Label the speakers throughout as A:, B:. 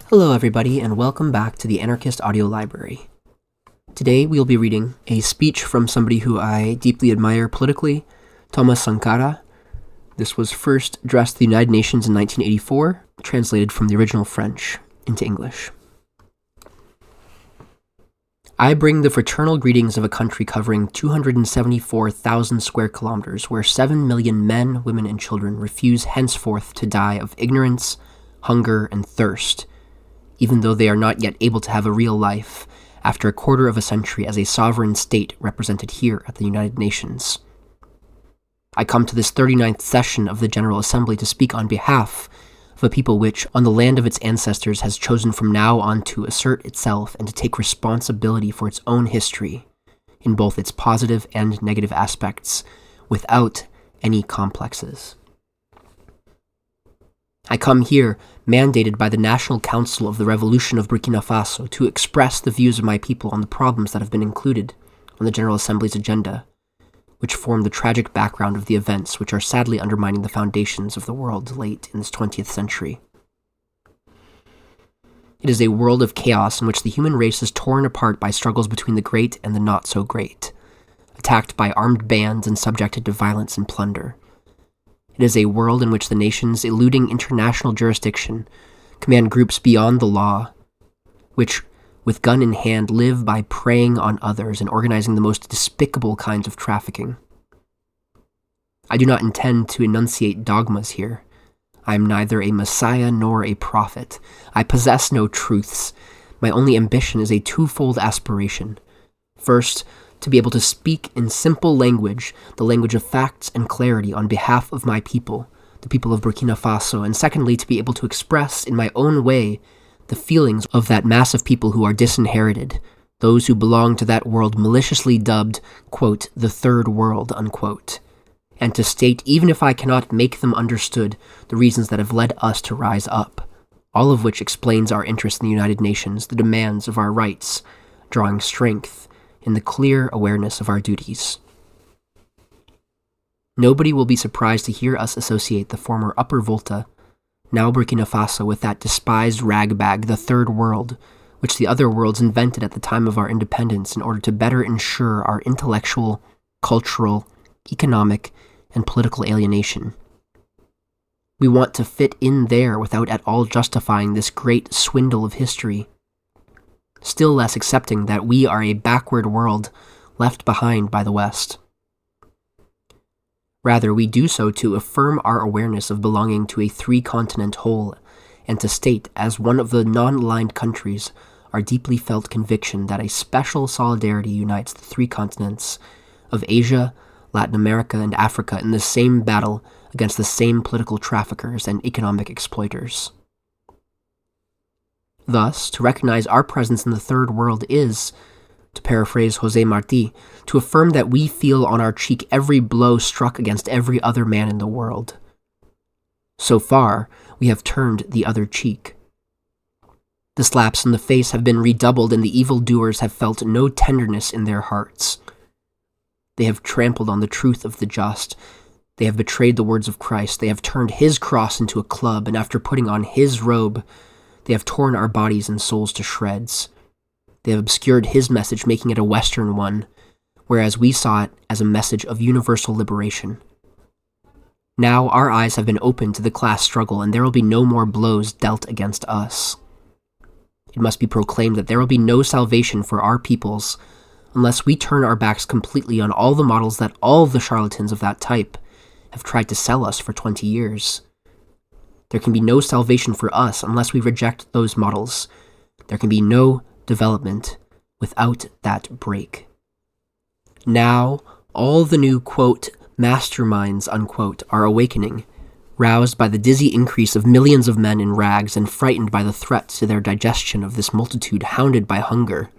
A: Hello everybody, and welcome back to the Anarchist audio library. Today we'll be reading a speech from somebody who I deeply admire politically, Thomas Sankara. This was first addressed to the United Nations in 1984, translated from the original French into English. I bring the fraternal greetings of a country covering 274,000 square kilometers, where 7 million men, women, and children refuse henceforth to die of ignorance, hunger, and thirst, even though they are not yet able to have a real life after a quarter of a century as a sovereign state represented here at the United Nations. I come to this 39th session of the General Assembly to speak on behalf of a people which, on the land of its ancestors, has chosen from now on to assert itself and to take responsibility for its own history, in both its positive and negative aspects, without any complexes. I come here, mandated by the National Council of the Revolution of Burkina Faso, to express the views of my people on the problems that have been included on the General Assembly's agenda, which form the tragic background of the events which are sadly undermining the foundations of the world late in this 20th century. It is a world of chaos in which the human race is torn apart by struggles between the great and the not-so-great, attacked by armed bands and subjected to violence and plunder. It is a world in which the nations, eluding international jurisdiction, command groups beyond the law, which, with gun in hand, live by preying on others and organizing the most despicable kinds of trafficking. I do not intend to enunciate dogmas here. I am neither a messiah nor a prophet. I possess no truths. My only ambition is a twofold aspiration. First, to be able to speak in simple language, the language of facts and clarity on behalf of my people, the people of Burkina Faso, and secondly, to be able to express in my own way the feelings of that mass of people who are disinherited, those who belong to that world maliciously dubbed, quote, the Third World, unquote, and to state, even if I cannot make them understood, the reasons that have led us to rise up, all of which explains our interest in the United Nations, the demands of our rights, drawing strength in the clear awareness of our duties. Nobody will be surprised to hear us associate the former Upper Volta, now Burkina Faso, with that despised ragbag, the Third World, which the other worlds invented at the time of our independence in order to better ensure our intellectual, cultural, economic, and political alienation. We want to fit in there without at all justifying this great swindle of history, still less accepting that we are a backward world left behind by the West. Rather, we do so to affirm our awareness of belonging to a three-continent whole, and to state, as one of the non-aligned countries, our deeply felt conviction that a special solidarity unites the three continents of Asia, Latin America, and Africa in the same battle against the same political traffickers and economic exploiters. Thus, to recognize our presence in the Third World is, to paraphrase José Martí, to affirm that we feel on our cheek every blow struck against every other man in the world. So far, we have turned the other cheek. The slaps in the face have been redoubled, and the evildoers have felt no tenderness in their hearts. They have trampled on the truth of the just. They have betrayed the words of Christ. They have turned his cross into a club, and after putting on his robe, they have torn our bodies and souls to shreds. They have obscured his message, making it a Western one, whereas we saw it as a message of universal liberation. Now our eyes have been opened to the class struggle, and there will be no more blows dealt against us. It must be proclaimed that there will be no salvation for our peoples unless we turn our backs completely on all the models that all the charlatans of that type have tried to sell us for 20 years. There can be no salvation for us unless we reject those models. There can be no development without that break. Now, all the new, quote, masterminds, unquote, are awakening, roused by the dizzy increase of millions of men in rags and frightened by the threat to their digestion of this multitude hounded by hunger.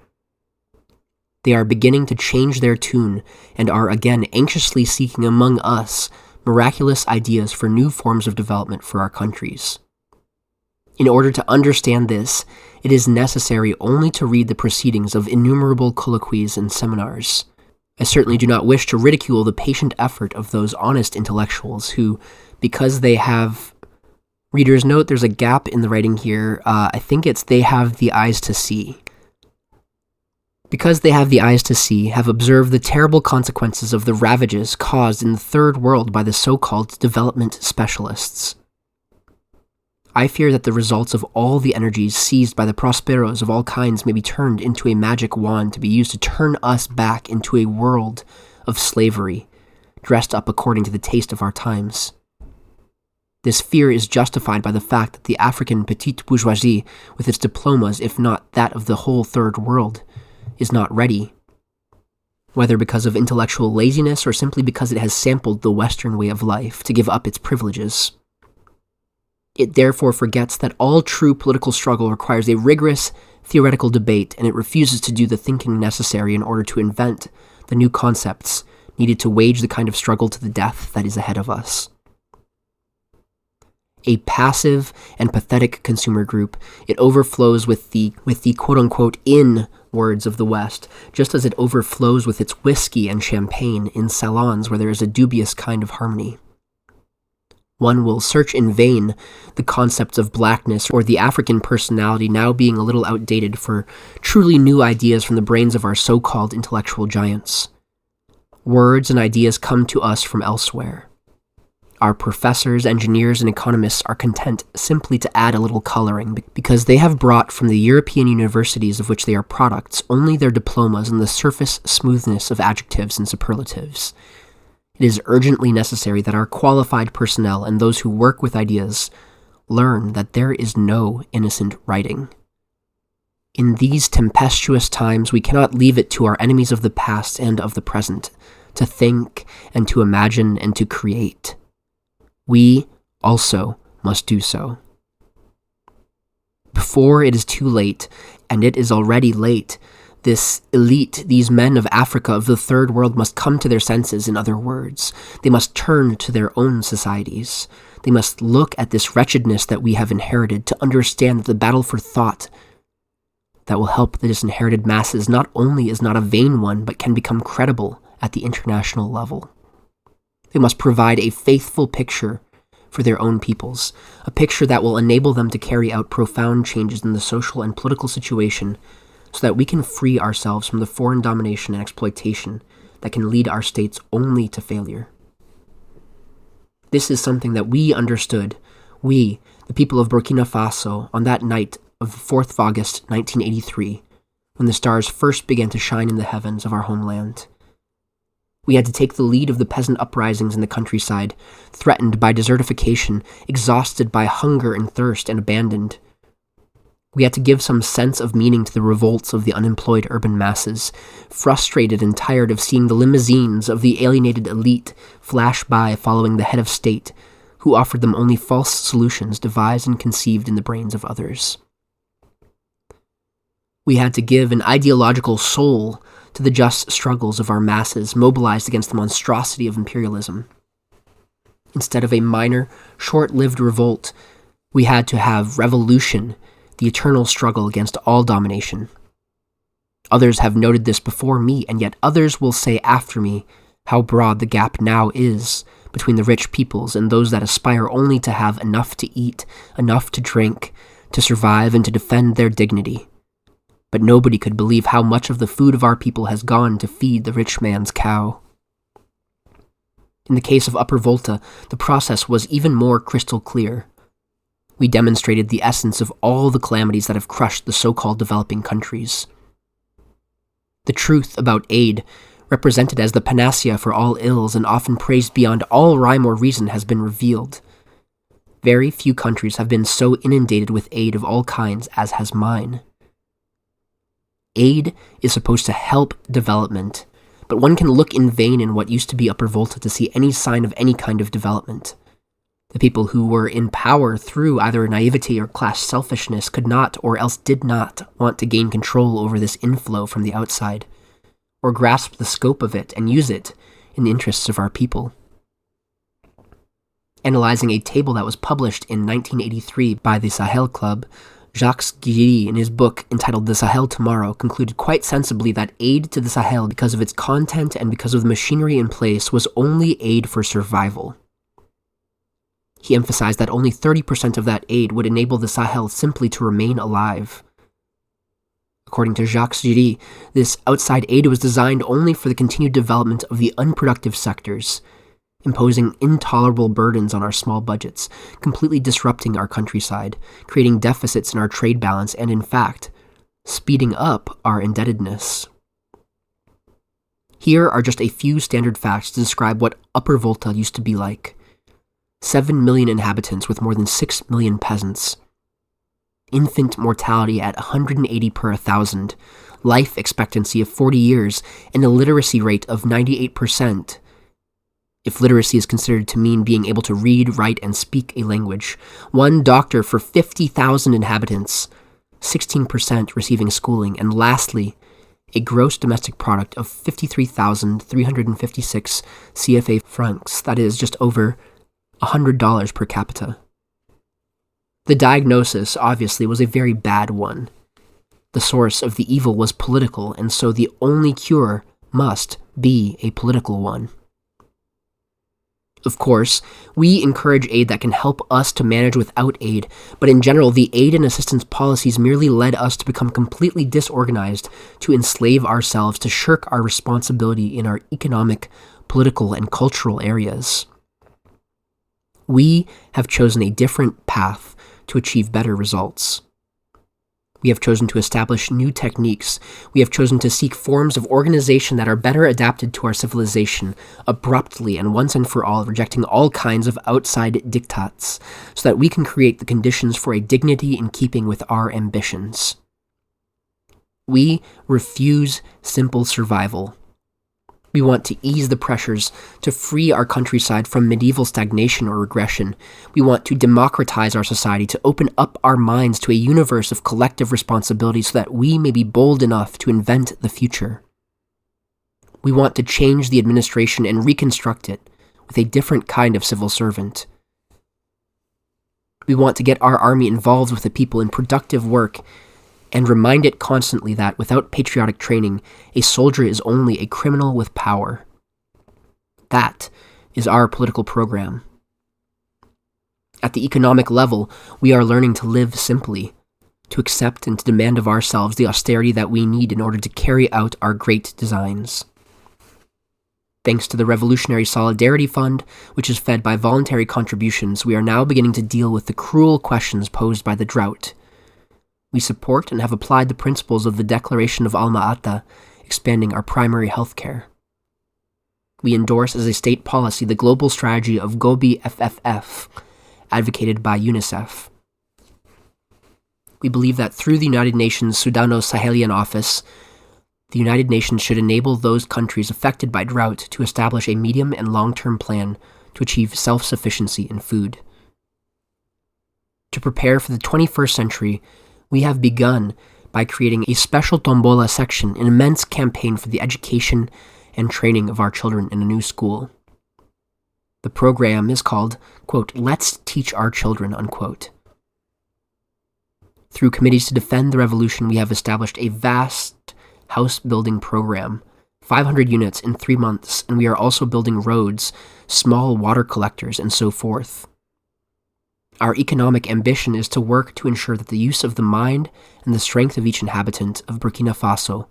A: They are beginning to change their tune and are again anxiously seeking among us miraculous ideas for new forms of development for our countries. In order to understand this, it is necessary only to read the proceedings of innumerable colloquies and seminars. I certainly do not wish to ridicule the patient effort of those honest intellectuals who, because they have Readers, note there's a gap in the writing here. I think it's they have the eyes to see. Because they have the eyes to see, have observed the terrible consequences of the ravages caused in the third world by the so-called development specialists. I fear that the results of all the energies seized by the prosperos of all kinds may be turned into a magic wand to be used to turn us back into a world of slavery, dressed up according to the taste of our times. This fear is justified by the fact that the African petite bourgeoisie, with its diplomas, if not that of the whole third world, is not ready, whether because of intellectual laziness or simply because it has sampled the Western way of life, to give up its privileges. It therefore forgets that all true political struggle requires a rigorous theoretical debate, and it refuses to do the thinking necessary in order to invent the new concepts needed to wage the kind of struggle to the death that is ahead of us. A passive and pathetic consumer group, it overflows with the quote-unquote in words of the West, just as it overflows with its whiskey and champagne in salons where there is a dubious kind of harmony. One will search in vain the concepts of blackness or the African personality now being a little outdated for truly new ideas from the brains of our so-called intellectual giants. Words and ideas come to us from elsewhere. Our professors, engineers, and economists are content simply to add a little coloring because they have brought from the European universities of which they are products only their diplomas and the surface smoothness of adjectives and superlatives. It is urgently necessary that our qualified personnel and those who work with ideas learn that there is no innocent writing. In these tempestuous times, we cannot leave it to our enemies of the past and of the present to think and to imagine and to create. We also must do so. Before it is too late, and it is already late, this elite, these men of Africa, of the third world, must come to their senses, in other words. They must turn to their own societies. They must look at this wretchedness that we have inherited to understand that the battle for thought that will help the disinherited masses not only is not a vain one, but can become credible at the international level. They must provide a faithful picture for their own peoples, a picture that will enable them to carry out profound changes in the social and political situation so that we can free ourselves from the foreign domination and exploitation that can lead our states only to failure. This is something that we understood, we, the people of Burkina Faso, on that night of the 4th of August, 1983, when the stars first began to shine in the heavens of our homeland. We had to take the lead of the peasant uprisings in the countryside, threatened by desertification, exhausted by hunger and thirst, and abandoned. We had to give some sense of meaning to the revolts of the unemployed urban masses, frustrated and tired of seeing the limousines of the alienated elite flash by following the head of state, who offered them only false solutions devised and conceived in the brains of others. We had to give an ideological soul to the just struggles of our masses mobilized against the monstrosity of imperialism. Instead of a minor, short-lived revolt, we had to have revolution, the eternal struggle against all domination. Others have noted this before me, and yet others will say after me how broad the gap now is between the rich peoples and those that aspire only to have enough to eat, enough to drink, to survive and to defend their dignity. But nobody could believe how much of the food of our people has gone to feed the rich man's cow. In the case of Upper Volta, the process was even more crystal clear. We demonstrated the essence of all the calamities that have crushed the so-called developing countries. The truth about aid, represented as the panacea for all ills and often praised beyond all rhyme or reason, has been revealed. Very few countries have been so inundated with aid of all kinds as has mine. Aid is supposed to help development, but one can look in vain in what used to be Upper Volta to see any sign of any kind of development. The people who were in power through either naivety or class selfishness could not, or else did not, want to gain control over this inflow from the outside, or grasp the scope of it and use it in the interests of our people. Analyzing a table that was published in 1983 by the Sahel Club, Jacques Guilly, in his book entitled The Sahel Tomorrow, concluded quite sensibly that aid to the Sahel, because of its content and because of the machinery in place, was only aid for survival. He emphasized that only 30% of that aid would enable the Sahel simply to remain alive. According to Jacques Giry, this outside aid was designed only for the continued development of the unproductive sectors, imposing intolerable burdens on our small budgets, completely disrupting our countryside, creating deficits in our trade balance, and in fact, speeding up our indebtedness. Here are just a few standard facts to describe what Upper Volta used to be like. 7 million inhabitants with more than 6 million peasants. Infant mortality at 180 per 1,000, life expectancy of 40 years, and a literacy rate of 98%. If literacy is considered to mean being able to read, write, and speak a language. One doctor for 50,000 inhabitants, 16% receiving schooling, and lastly, a gross domestic product of 53,356 CFA francs, that is just over $100 per capita. The diagnosis, obviously, was a very bad one. The source of the evil was political, and so the only cure must be a political one. Of course, we encourage aid that can help us to manage without aid, but in general, the aid and assistance policies merely led us to become completely disorganized, to enslave ourselves, to shirk our responsibility in our economic, political, and cultural areas. We have chosen a different path to achieve better results. We have chosen to establish new techniques. We have chosen to seek forms of organization that are better adapted to our civilization, abruptly and once and for all, rejecting all kinds of outside diktats, so that we can create the conditions for a dignity in keeping with our ambitions. We refuse simple survival. We want to ease the pressures, to free our countryside from medieval stagnation or regression. We want to democratize our society, to open up our minds to a universe of collective responsibility so that we may be bold enough to invent the future. We want to change the administration and reconstruct it with a different kind of civil servant. We want to get our army involved with the people in productive work and remind it constantly that, without patriotic training, a soldier is only a criminal with power. That is our political program. At the economic level, we are learning to live simply, to accept and to demand of ourselves the austerity that we need in order to carry out our great designs. Thanks to the Revolutionary Solidarity Fund, which is fed by voluntary contributions, we are now beginning to deal with the cruel questions posed by the drought. We support and have applied the principles of the Declaration of Alma-Ata, expanding our primary health care. We endorse as a state policy the global strategy of Gobi FFF, advocated by UNICEF. We believe that through the United Nations Sudano-Sahelian Office, the United Nations should enable those countries affected by drought to establish a medium and long-term plan to achieve self-sufficiency in food. To prepare for the 21st century, we have begun by creating a special Tombola section, an immense campaign for the education and training of our children in a new school. The program is called, quote, "Let's Teach Our Children," unquote. Through committees to defend the revolution, we have established a vast house-building program, 500 units in 3 months, and we are also building roads, small water collectors, and so forth. Our economic ambition is to work to ensure that the use of the mind and the strength of each inhabitant of Burkina Faso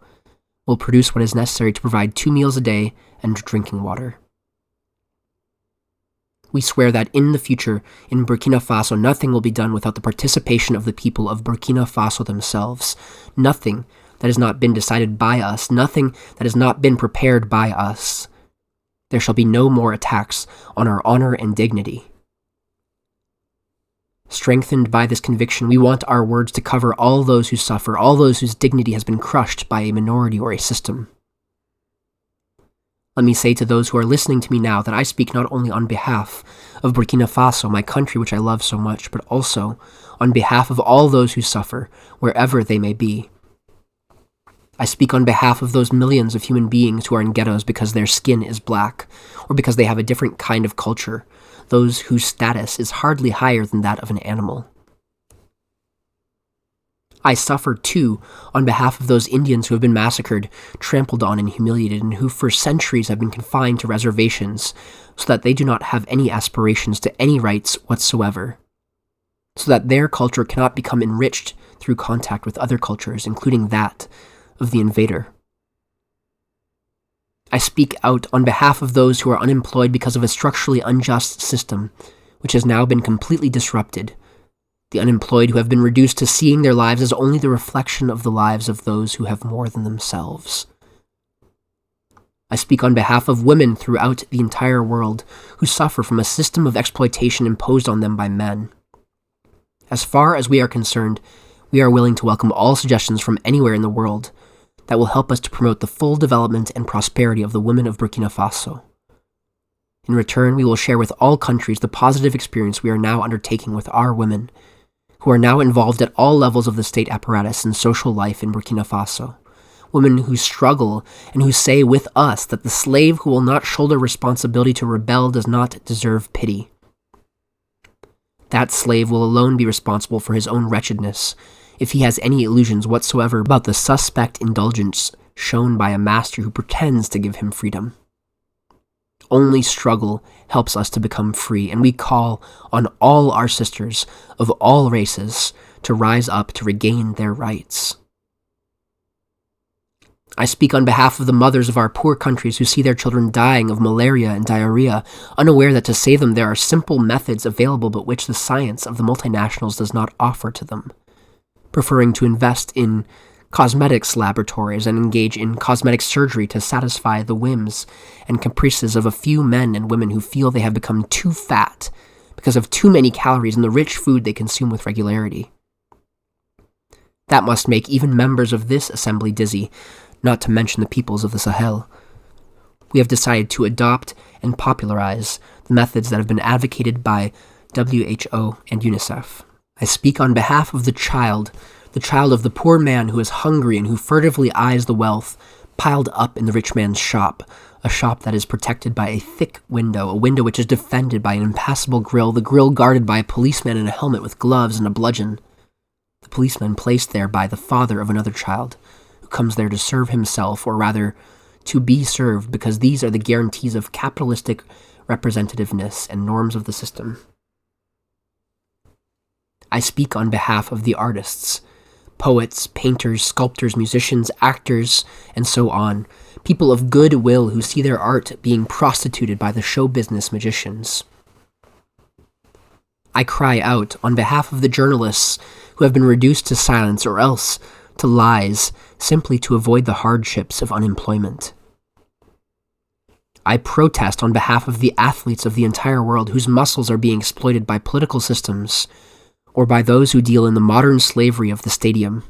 A: will produce what is necessary to provide 2 meals a day and drinking water. We swear that in the future, in Burkina Faso, nothing will be done without the participation of the people of Burkina Faso themselves. Nothing that has not been decided by us, nothing that has not been prepared by us. There shall be no more attacks on our honor and dignity. Strengthened by this conviction, we want our words to cover all those who suffer, all those whose dignity has been crushed by a minority or a system. Let me say to those who are listening to me now that I speak not only on behalf of Burkina Faso, my country which I love so much, but also on behalf of all those who suffer, wherever they may be. I speak on behalf of those millions of human beings who are in ghettos because their skin is black, or because they have a different kind of culture, those whose status is hardly higher than that of an animal. I suffer, too, on behalf of those Indians who have been massacred, trampled on, and humiliated, and who for centuries have been confined to reservations, so that they do not have any aspirations to any rights whatsoever, so that their culture cannot become enriched through contact with other cultures, including that of the invader. I speak out on behalf of those who are unemployed because of a structurally unjust system, which has now been completely disrupted. The unemployed who have been reduced to seeing their lives as only the reflection of the lives of those who have more than themselves. I speak on behalf of women throughout the entire world who suffer from a system of exploitation imposed on them by men. As far as we are concerned, we are willing to welcome all suggestions from anywhere in the world that will help us to promote the full development and prosperity of the women of Burkina Faso. In return, we will share with all countries the positive experience we are now undertaking with our women, who are now involved at all levels of the state apparatus and social life in Burkina Faso. Women who struggle and who say with us that the slave who will not shoulder responsibility to rebel does not deserve pity. That slave will alone be responsible for his own wretchedness, if he has any illusions whatsoever about the suspect indulgence shown by a master who pretends to give him freedom. Only struggle helps us to become free, and we call on all our sisters of all races to rise up to regain their rights. I speak on behalf of the mothers of our poor countries who see their children dying of malaria and diarrhea, unaware that to save them there are simple methods available but which the science of the multinationals does not offer to them, preferring to invest in cosmetics laboratories and engage in cosmetic surgery to satisfy the whims and caprices of a few men and women who feel they have become too fat because of too many calories in the rich food they consume with regularity. That must make even members of this assembly dizzy, not to mention the peoples of the Sahel. We have decided to adopt and popularize the methods that have been advocated by WHO and UNICEF. I speak on behalf of the child of the poor man who is hungry and who furtively eyes the wealth piled up in the rich man's shop, a shop that is protected by a thick window, a window which is defended by an impassable grill, the grill guarded by a policeman in a helmet with gloves and a bludgeon. The policeman placed there by the father of another child, who comes there to serve himself, or rather, to be served, because these are the guarantees of capitalistic representativeness and norms of the system. I speak on behalf of the artists, poets, painters, sculptors, musicians, actors, and so on, people of good will who see their art being prostituted by the show business magicians. I cry out on behalf of the journalists who have been reduced to silence or else to lies simply to avoid the hardships of unemployment. I protest on behalf of the athletes of the entire world whose muscles are being exploited by political systems or by those who deal in the modern slavery of the stadium.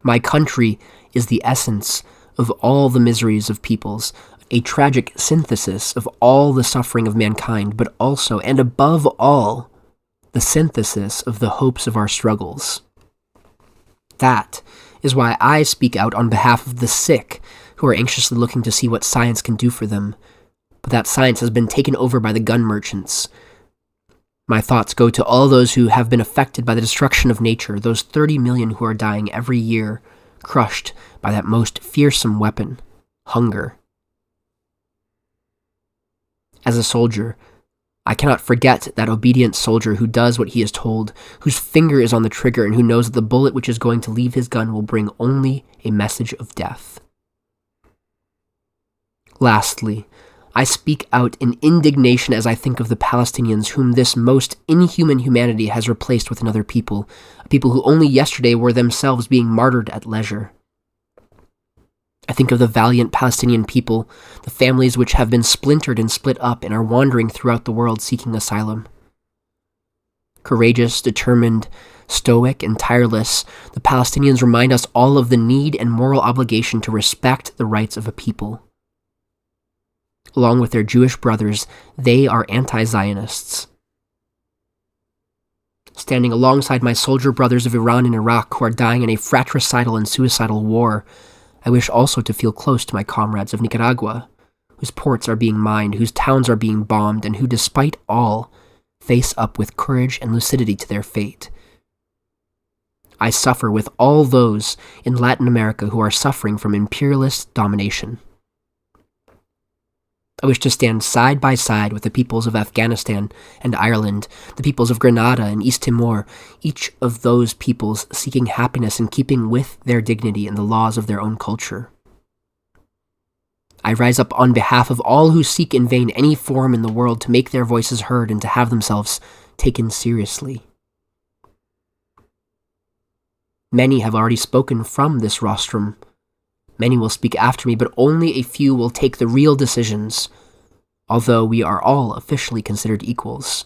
A: My country is the essence of all the miseries of peoples, a tragic synthesis of all the suffering of mankind, but also, and above all, the synthesis of the hopes of our struggles. That is why I speak out on behalf of the sick who are anxiously looking to see what science can do for them, but that science has been taken over by the gun merchants. My thoughts go to all those who have been affected by the destruction of nature, those 30 million who are dying every year, crushed by that most fearsome weapon, hunger. As a soldier, I cannot forget that obedient soldier who does what he is told, whose finger is on the trigger, and who knows that the bullet which is going to leave his gun will bring only a message of death. Lastly, I speak out in indignation as I think of the Palestinians whom this most inhuman humanity has replaced with another people, a people who only yesterday were themselves being martyred at leisure. I think of the valiant Palestinian people, the families which have been splintered and split up and are wandering throughout the world seeking asylum. Courageous, determined, stoic, and tireless, the Palestinians remind us all of the need and moral obligation to respect the rights of a people. Along with their Jewish brothers, they are anti-Zionists. Standing alongside my soldier brothers of Iran and Iraq who are dying in a fratricidal and suicidal war, I wish also to feel close to my comrades of Nicaragua, whose ports are being mined, whose towns are being bombed, and who, despite all, face up with courage and lucidity to their fate. I suffer with all those in Latin America who are suffering from imperialist domination. I wish to stand side by side with the peoples of Afghanistan and Ireland, the peoples of Grenada and East Timor, each of those peoples seeking happiness in keeping with their dignity and the laws of their own culture. I rise up on behalf of all who seek in vain any forum in the world to make their voices heard and to have themselves taken seriously. Many have already spoken from this rostrum. Many will speak after me, but only a few will take the real decisions, although we are all officially considered equals.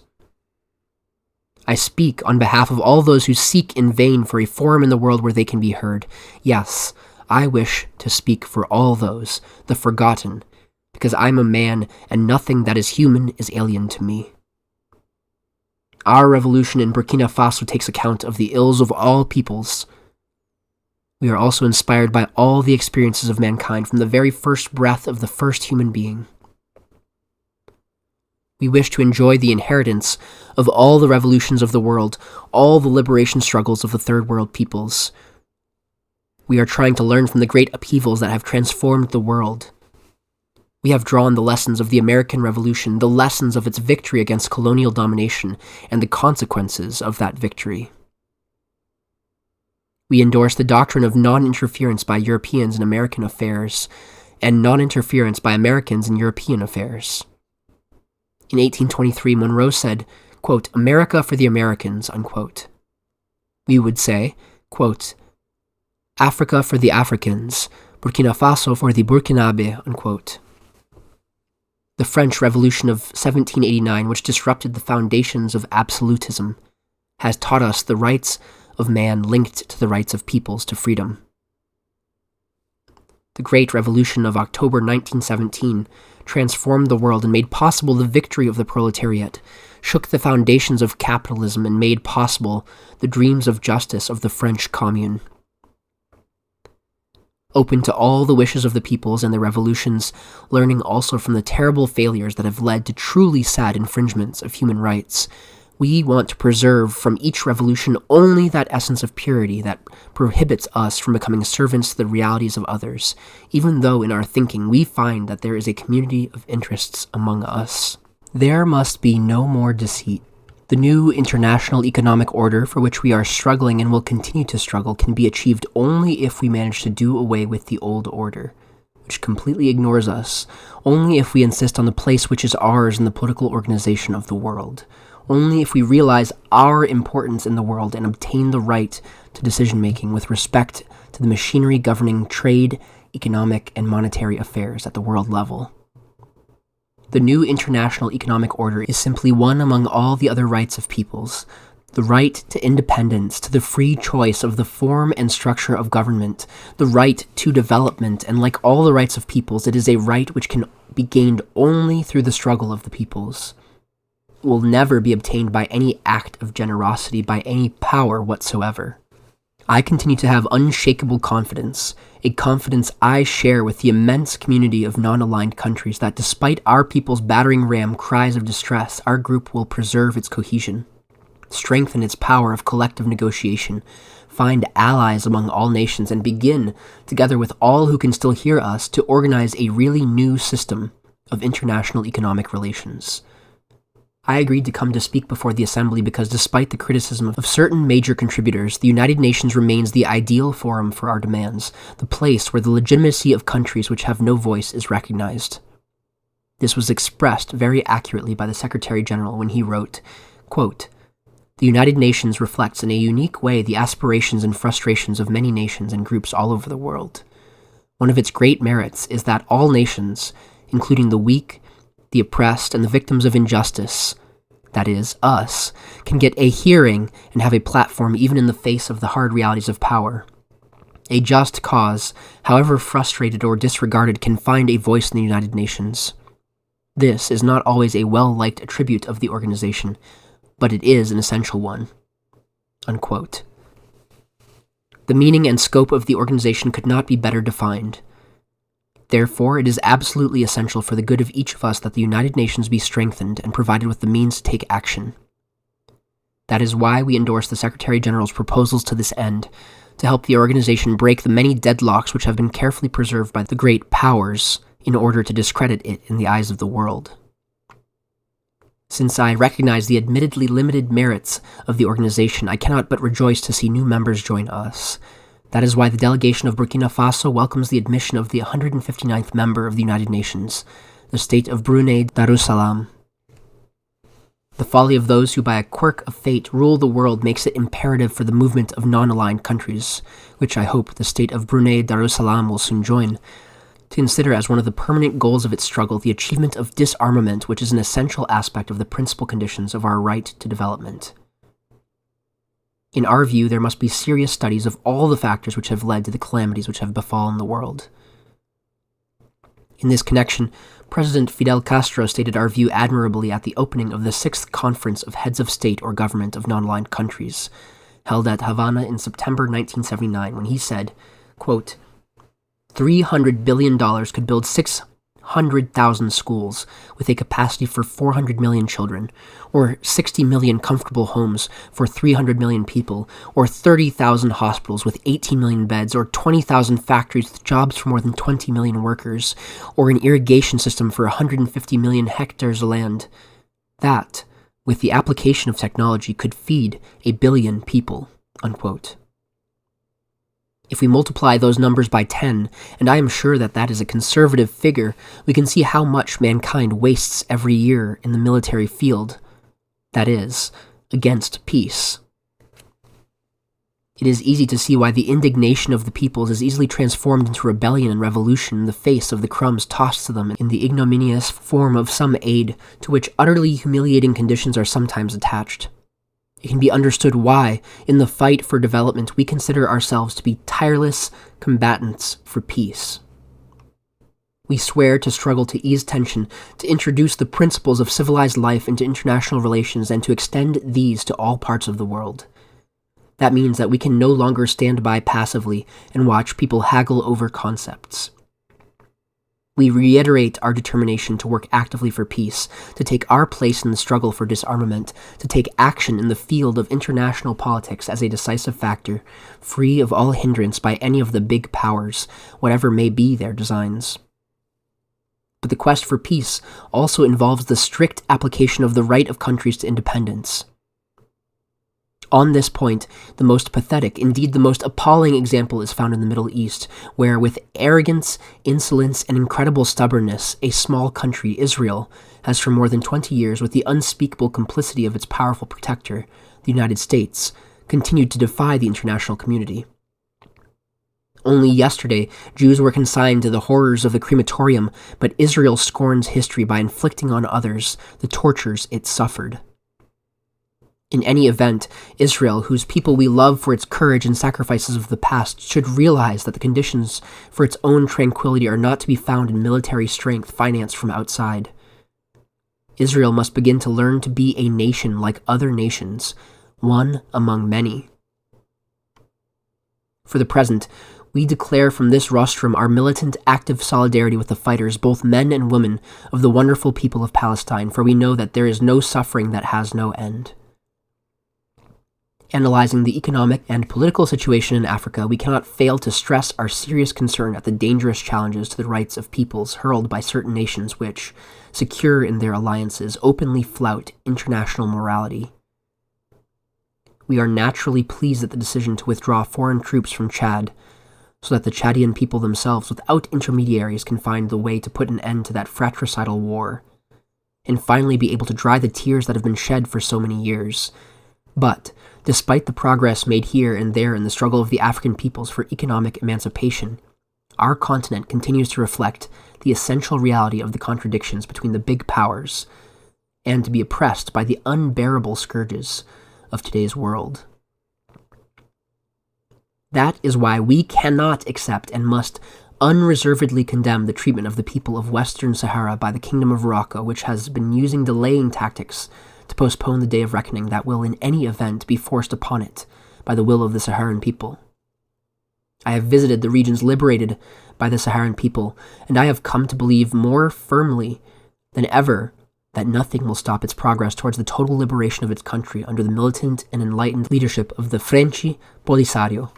A: I speak on behalf of all those who seek in vain for a forum in the world where they can be heard. Yes, I wish to speak for all those, the forgotten, because I'm a man and nothing that is human is alien to me. Our revolution in Burkina Faso takes account of the ills of all peoples. We are also inspired by all the experiences of mankind from the very first breath of the first human being. We wish to enjoy the inheritance of all the revolutions of the world, all the liberation struggles of the third world peoples. We are trying to learn from the great upheavals that have transformed the world. We have drawn the lessons of the American Revolution, the lessons of its victory against colonial domination, and the consequences of that victory. We endorse the doctrine of non-interference by Europeans in American affairs, and non-interference by Americans in European affairs. In 1823, Monroe said, quote, "America for the Americans," unquote. We would say, quote, "Africa for the Africans, Burkina Faso for the Burkinabe," unquote. The French Revolution of 1789, which disrupted the foundations of absolutism, has taught us the rights of man linked to the rights of peoples to freedom. The Great Revolution of October 1917 transformed the world and made possible the victory of the proletariat, shook the foundations of capitalism and made possible the dreams of justice of the French Commune. Open to all the wishes of the peoples and their revolutions, learning also from the terrible failures that have led to truly sad infringements of human rights, we want to preserve from each revolution only that essence of purity that prohibits us from becoming servants to the realities of others, even though in our thinking we find that there is a community of interests among us. There must be no more deceit. The new international economic order for which we are struggling and will continue to struggle can be achieved only if we manage to do away with the old order, which completely ignores us, only if we insist on the place which is ours in the political organization of the world, only if we realize our importance in the world and obtain the right to decision-making with respect to the machinery governing trade, economic, and monetary affairs at the world level. The new international economic order is simply one among all the other rights of peoples, the right to independence, to the free choice of the form and structure of government, the right to development, and like all the rights of peoples, it is a right which can be gained only through the struggle of the peoples. It will never be obtained by any act of generosity, by any power whatsoever. I continue to have unshakable confidence, a confidence I share with the immense community of non-aligned countries that despite our people's battering ram cries of distress, our group will preserve its cohesion, strengthen its power of collective negotiation, find allies among all nations, and begin, together with all who can still hear us, to organize a really new system of international economic relations. I agreed to come to speak before the Assembly because despite the criticism of certain major contributors, the United Nations remains the ideal forum for our demands, the place where the legitimacy of countries which have no voice is recognized. This was expressed very accurately by the Secretary General when he wrote, quote, "The United Nations reflects in a unique way the aspirations and frustrations of many nations and groups all over the world. One of its great merits is that all nations, including the weak, the oppressed, and the victims of injustice, that is, us, can get a hearing and have a platform even in the face of the hard realities of power. A just cause, however frustrated or disregarded, can find a voice in the United Nations. This is not always a well-liked attribute of the organization, but it is an essential one." Unquote. The meaning and scope of the organization could not be better defined. Therefore, it is absolutely essential for the good of each of us that the United Nations be strengthened and provided with the means to take action. That is why we endorse the Secretary General's proposals to this end, to help the organization break the many deadlocks which have been carefully preserved by the great powers in order to discredit it in the eyes of the world. Since I recognize the admittedly limited merits of the organization, I cannot but rejoice to see new members join us. That is why the delegation of Burkina Faso welcomes the admission of the 159th member of the United Nations, the state of Brunei Darussalam. The folly of those who by a quirk of fate rule the world makes it imperative for the movement of non-aligned countries, which I hope the state of Brunei Darussalam will soon join, to consider as one of the permanent goals of its struggle the achievement of disarmament, which is an essential aspect of the principal conditions of our right to development. In our view, there must be serious studies of all the factors which have led to the calamities which have befallen the world. In this connection, President Fidel Castro stated our view admirably at the opening of the 6th Conference of Heads of State or Government of Non-Aligned Countries, held at Havana in September 1979, when he said, quote, $300 billion could build 600,000 schools with a capacity for 400 million children, or 60 million comfortable homes for 300 million people, or 30,000 hospitals with 18 million beds, or 20,000 factories with jobs for more than 20 million workers, or an irrigation system for 150 million hectares of land. That, with the application of technology, could feed 1 billion people, unquote. If we multiply those numbers by 10, and I am sure that that is a conservative figure, we can see how much mankind wastes every year in the military field. That is, against peace. It is easy to see why the indignation of the peoples is easily transformed into rebellion and revolution in the face of the crumbs tossed to them in the ignominious form of some aid to which utterly humiliating conditions are sometimes attached. It can be understood why, in the fight for development, we consider ourselves to be tireless combatants for peace. We swear to struggle to ease tension, to introduce the principles of civilized life into international relations, and to extend these to all parts of the world. That means that we can no longer stand by passively and watch people haggle over concepts. We reiterate our determination to work actively for peace, to take our place in the struggle for disarmament, to take action in the field of international politics as a decisive factor, free of all hindrance by any of the big powers, whatever may be their designs. But the quest for peace also involves the strict application of the right of countries to independence. On this point, the most pathetic, indeed the most appalling example is found in the Middle East, where with arrogance, insolence, and incredible stubbornness, a small country, Israel, has for more than 20 years, with the unspeakable complicity of its powerful protector, the United States, continued to defy the international community. Only yesterday, Jews were consigned to the horrors of the crematorium, but Israel scorns history by inflicting on others the tortures it suffered. In any event, Israel, whose people we love for its courage and sacrifices of the past, should realize that the conditions for its own tranquility are not to be found in military strength financed from outside. Israel must begin to learn to be a nation like other nations, one among many. For the present, we declare from this rostrum our militant, active solidarity with the fighters, both men and women, of the wonderful people of Palestine, for we know that there is no suffering that has no end. Analyzing the economic and political situation in Africa, we cannot fail to stress our serious concern at the dangerous challenges to the rights of peoples hurled by certain nations which, secure in their alliances, openly flout international morality. We are naturally pleased at the decision to withdraw foreign troops from Chad, so that the Chadian people themselves, without intermediaries, can find the way to put an end to that fratricidal war, and finally be able to dry the tears that have been shed for so many years. But, despite the progress made here and there in the struggle of the African peoples for economic emancipation, our continent continues to reflect the essential reality of the contradictions between the big powers, and to be oppressed by the unbearable scourges of today's world. That is why we cannot accept and must unreservedly condemn the treatment of the people of Western Sahara by the Kingdom of Morocco, which has been using delaying tactics to postpone the day of reckoning that will in any event be forced upon it by the will of the Saharan people. I have visited the regions liberated by the Saharan people, and I have come to believe more firmly than ever that nothing will stop its progress towards the total liberation of its country under the militant and enlightened leadership of the French Polisario.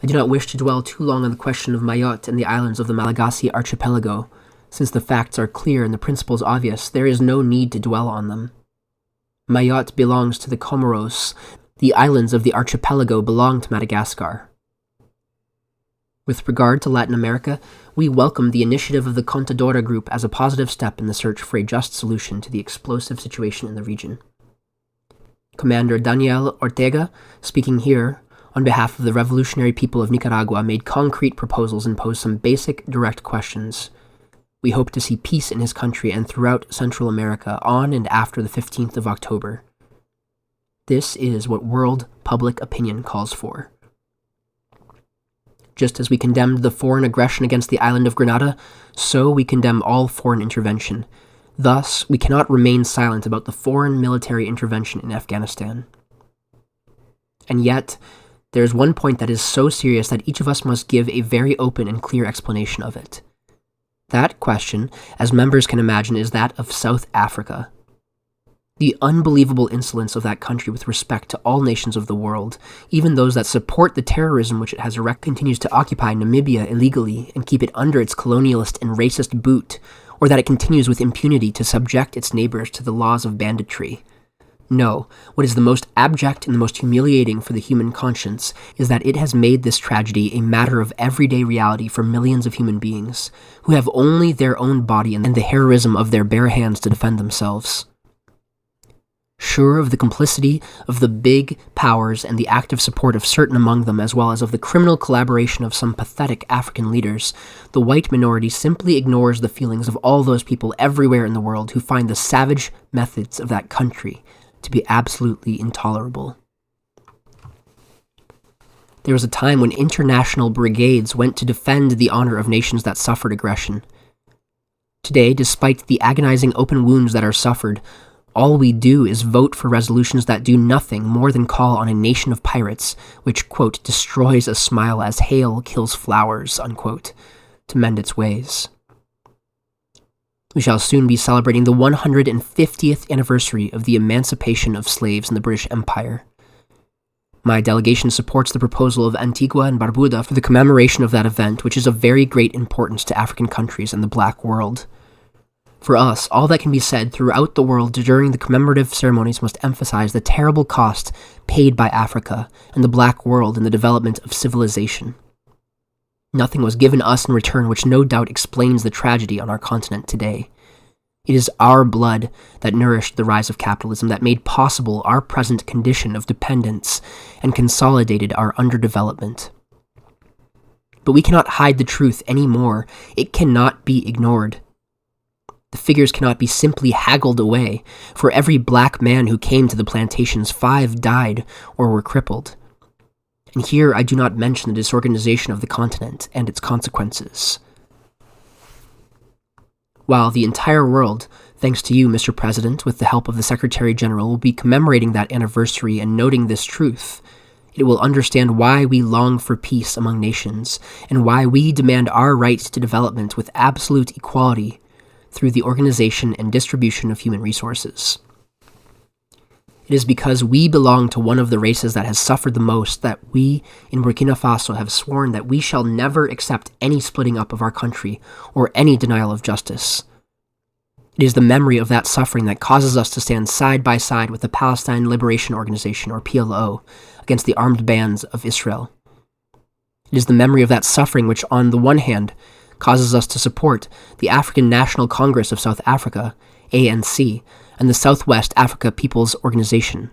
A: I do not wish to dwell too long on the question of Mayotte and the islands of the Malagasy archipelago. Since the facts are clear and the principles obvious, there is no need to dwell on them. Mayotte belongs to the Comoros. The islands of the archipelago belong to Madagascar. With regard to Latin America, we welcome the initiative of the Contadora Group as a positive step in the search for a just solution to the explosive situation in the region. Commander Daniel Ortega, speaking here on behalf of the revolutionary people of Nicaragua, made concrete proposals and posed some basic, direct questions. We hope to see peace in his country and throughout Central America on and after the 15th of October. This is what world public opinion calls for. Just as we condemned the foreign aggression against the island of Grenada, so we condemn all foreign intervention. Thus, we cannot remain silent about the foreign military intervention in Afghanistan. And yet, there is one point that is so serious that each of us must give a very open and clear explanation of it. That question, as members can imagine, is that of South Africa. The unbelievable insolence of that country with respect to all nations of the world, even those that support the terrorism which it has erected, continues to occupy Namibia illegally and keep it under its colonialist and racist boot, or that it continues with impunity to subject its neighbors to the laws of banditry. No, what is the most abject and the most humiliating for the human conscience is that it has made this tragedy a matter of everyday reality for millions of human beings, who have only their own body and the heroism of their bare hands to defend themselves. Sure of the complicity of the big powers and the active support of certain among them, as well as of the criminal collaboration of some pathetic African leaders, the white minority simply ignores the feelings of all those people everywhere in the world who find the savage methods of that country to be absolutely intolerable. There was a time when international brigades went to defend the honor of nations that suffered aggression. Today, despite the agonizing open wounds that are suffered, all we do is vote for resolutions that do nothing more than call on a nation of pirates, which, quote, destroys a smile as hail kills flowers, unquote, to mend its ways. We shall soon be celebrating the 150th anniversary of the emancipation of slaves in the British Empire. My delegation supports the proposal of Antigua and Barbuda for the commemoration of that event, which is of very great importance to African countries and the Black world. For us, all that can be said throughout the world during the commemorative ceremonies must emphasize the terrible cost paid by Africa and the Black world in the development of civilization. Nothing was given us in return, which no doubt explains the tragedy on our continent today. It is our blood that nourished the rise of capitalism, that made possible our present condition of dependence and consolidated our underdevelopment. But we cannot hide the truth anymore. It cannot be ignored. The figures cannot be simply haggled away. For every black man who came to the plantations, 5 died or were crippled. And here I do not mention the disorganization of the continent and its consequences. While the entire world, thanks to you, Mr. President, with the help of the Secretary General, will be commemorating that anniversary and noting this truth, it will understand why we long for peace among nations and why we demand our rights to development with absolute equality through the organization and distribution of human resources. It is because we belong to one of the races that has suffered the most that we in Burkina Faso have sworn that we shall never accept any splitting up of our country or any denial of justice. It is the memory of that suffering that causes us to stand side by side with the Palestine Liberation Organization, or PLO, against the armed bands of Israel. It is the memory of that suffering which, on the one hand, causes us to support the African National Congress of South Africa, ANC, and the Southwest Africa People's Organization,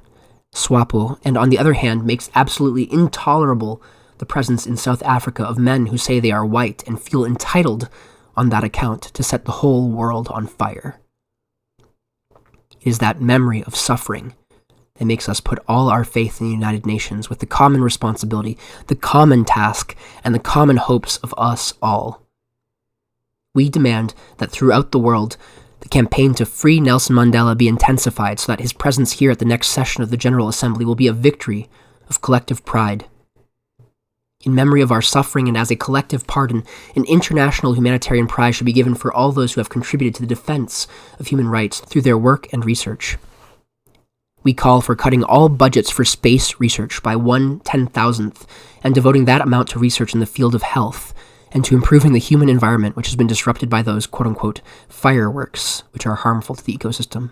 A: SWAPO, and on the other hand makes absolutely intolerable the presence in South Africa of men who say they are white and feel entitled on that account to set the whole world on fire. It is that memory of suffering that makes us put all our faith in the United Nations with the common responsibility, the common task, and the common hopes of us all. We demand that throughout the world, the campaign to free Nelson Mandela be intensified so that his presence here at the next session of the General Assembly will be a victory of collective pride. In memory of our suffering and as a collective pardon, an international humanitarian prize should be given for all those who have contributed to the defense of human rights through their work and research. We call for cutting all budgets for space research by 1/10,000th and devoting that amount to research in the field of health and to improving the human environment which has been disrupted by those quote-unquote fireworks which are harmful to the ecosystem.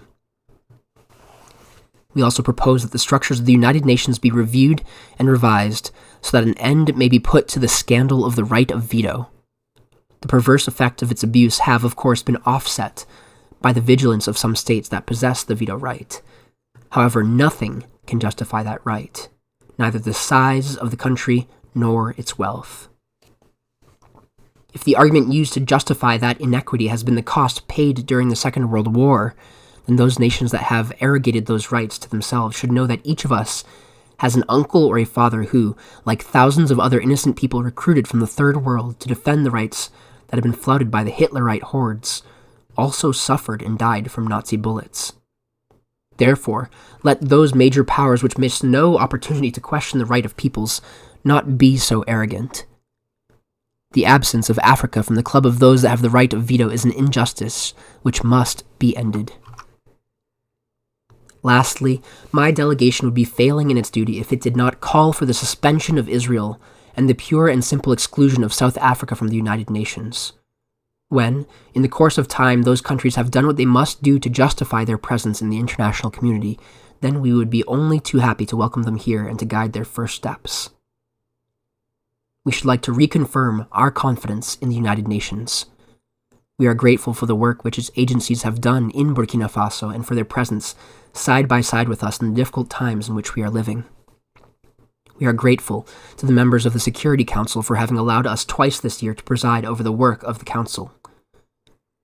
A: We also propose that the structures of the United Nations be reviewed and revised so that an end may be put to the scandal of the right of veto. The perverse effect of its abuse have, of course, been offset by the vigilance of some states that possess the veto right. However, nothing can justify that right, neither the size of the country nor its wealth. If the argument used to justify that inequity has been the cost paid during the Second World War, then those nations that have arrogated those rights to themselves should know that each of us has an uncle or a father who, like thousands of other innocent people recruited from the Third World to defend the rights that have been flouted by the Hitlerite hordes, also suffered and died from Nazi bullets. Therefore, let those major powers which miss no opportunity to question the right of peoples not be so arrogant. The absence of Africa from the club of those that have the right of veto is an injustice which must be ended. Lastly, my delegation would be failing in its duty if it did not call for the suspension of Israel and the pure and simple exclusion of South Africa from the United Nations. When, in the course of time, those countries have done what they must do to justify their presence in the international community, then we would be only too happy to welcome them here and to guide their first steps. We should like to reconfirm our confidence in the United Nations. We are grateful for the work which its agencies have done in Burkina Faso and for their presence side by side with us in the difficult times in which we are living. We are grateful to the members of the Security Council for having allowed us twice this year to preside over the work of the Council.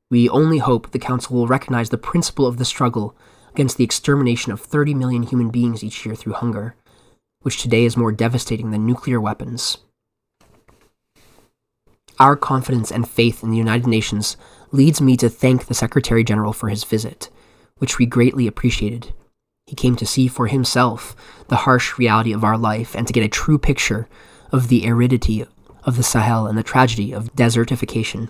A: We only hope the Council will recognize the principle of the struggle against the extermination of 30 million human beings each year through hunger, which today is more devastating than nuclear weapons. Our confidence and faith in the United Nations leads me to thank the Secretary General for his visit, which we greatly appreciated. He came to see for himself the harsh reality of our life and to get a true picture of the aridity of the Sahel and the tragedy of desertification.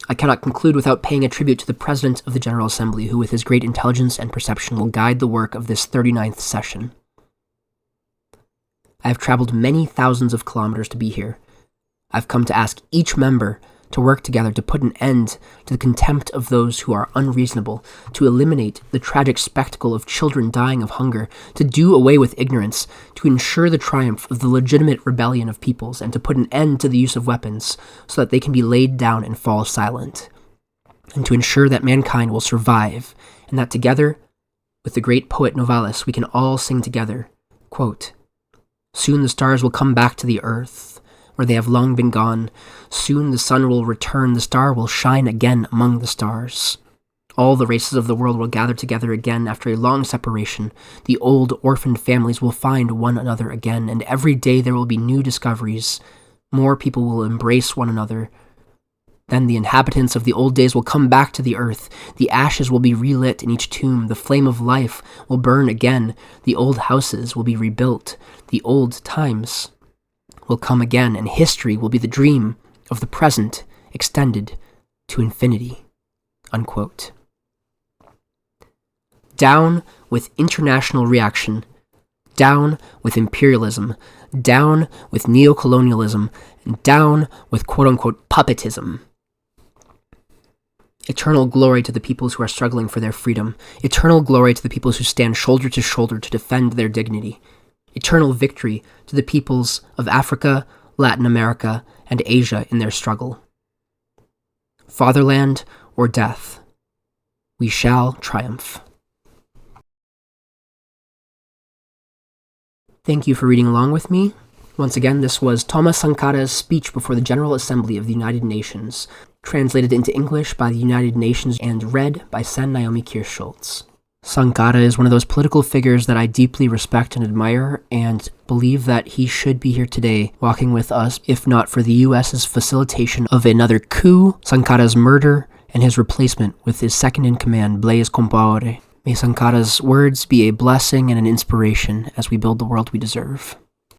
A: I cannot conclude without paying a tribute to the President of the General Assembly, who with his great intelligence and perception will guide the work of this 39th session. I have traveled many thousands of kilometers to be here. I've come to ask each member to work together to put an end to the contempt of those who are unreasonable, to eliminate the tragic spectacle of children dying of hunger, to do away with ignorance, to ensure the triumph of the legitimate rebellion of peoples, and to put an end to the use of weapons so that they can be laid down and fall silent, and to ensure that mankind will survive, and that together, with the great poet Novalis, we can all sing together, quote, "Soon the stars will come back to the earth, where they have long been gone. Soon the sun will return, the star will shine again among the stars. All the races of the world will gather together again after a long separation. The old orphaned families will find one another again, and every day there will be new discoveries. More people will embrace one another. Then the inhabitants of the old days will come back to the earth. The ashes will be relit in each tomb. The flame of life will burn again. The old houses will be rebuilt. The old times will come again, and history will be the dream of the present extended to infinity." Unquote. Down with international reaction, down with imperialism, down with neocolonialism, and down with quote-unquote puppetism. Eternal glory to the peoples who are struggling for their freedom. Eternal glory to the peoples who stand shoulder to shoulder to defend their dignity. Eternal victory to the peoples of Africa, Latin America, and Asia in their struggle. Fatherland or death, we shall triumph. Thank you for reading along with me. Once again, this was Thomas Sankara's speech before the General Assembly of the United Nations, translated into English by the United Nations and read by Naomi Kirst-Schultz. Sankara is one of those political figures that I deeply respect and admire, and believe that he should be here today walking with us, if not for the US's facilitation of another coup, Sankara's murder, and his replacement with his second-in-command, Blaise Compaoré. May Sankara's words be a blessing and an inspiration as we build the world we deserve.